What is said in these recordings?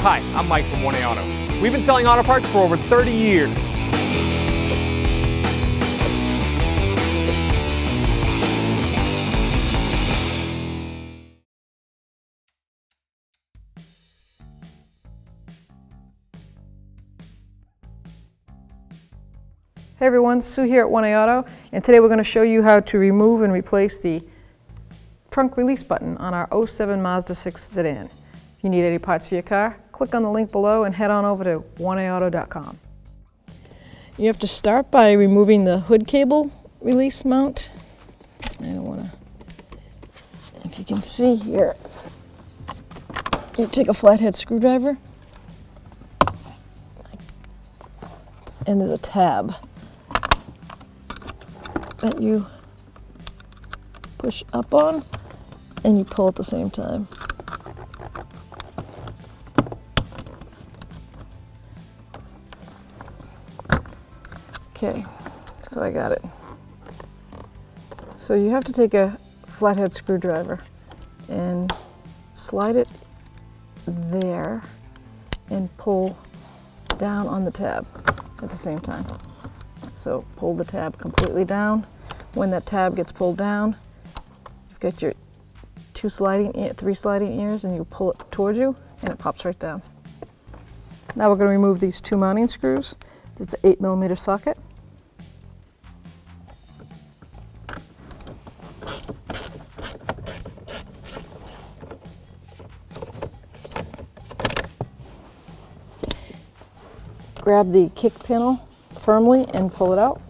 Hi, I'm Mike from 1A Auto. We've been selling auto parts for over 30 years. Hey everyone, Sue here at 1A Auto, and today we're going to show you how to remove and replace the trunk release button on our 07 Mazda 6 sedan. If you need any parts for your car, click on the link below and head on over to 1aauto.com. You have to start by removing the hood cable release mount. I don't want to, if you can see here, you take a flathead screwdriver and there's a tab that you push up on and you pull at the same time. Okay, so I got it. So you have to take a flathead screwdriver and slide it there and pull down on the tab at the same time. So pull the tab completely down. When that tab gets pulled down, you've got your three sliding ears, and you pull it towards you and it pops right down. Now we're going to remove these two mounting screws. This is an 8mm socket. Grab the kick panel firmly and pull it out.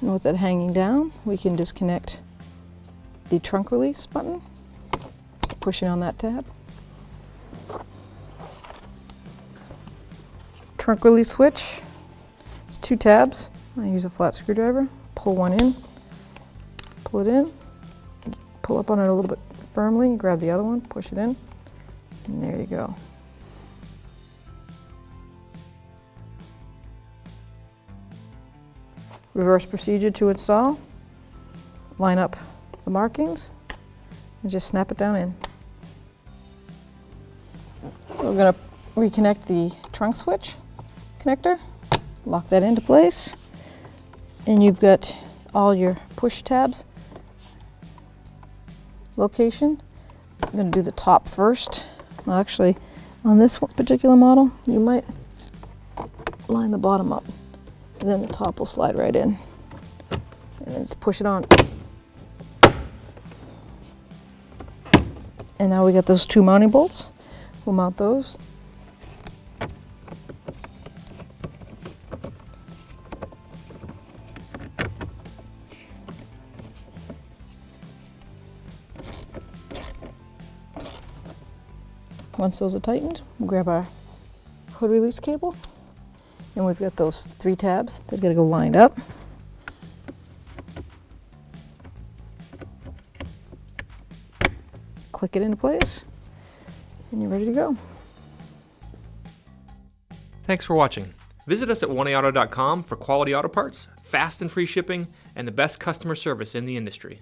And with it hanging down, we can disconnect the trunk release button, pushing on that tab. Trunk release switch, it's two tabs. I use a flat screwdriver, pull one in, pull it in, pull up on it a little bit firmly, grab the other one, push it in, and there you go. Reverse procedure to install. Line up the markings and just snap it down in. We're going to reconnect the trunk switch connector, lock that into place, and you've got all your push tabs location. I'm going to do the top first. Well, actually, on this particular model, you might line the bottom up, and then the top will slide right in. And then just push it on. And now we got those two mounting bolts. We'll mount those. Once those are tightened, we'll grab our hood release cable, and we've got those three tabs. They're going to go lined up. Click it into place, and you're ready to go. Thanks for watching. Visit us at 1aauto.com for quality auto parts, fast and free shipping, and the best customer service in the industry.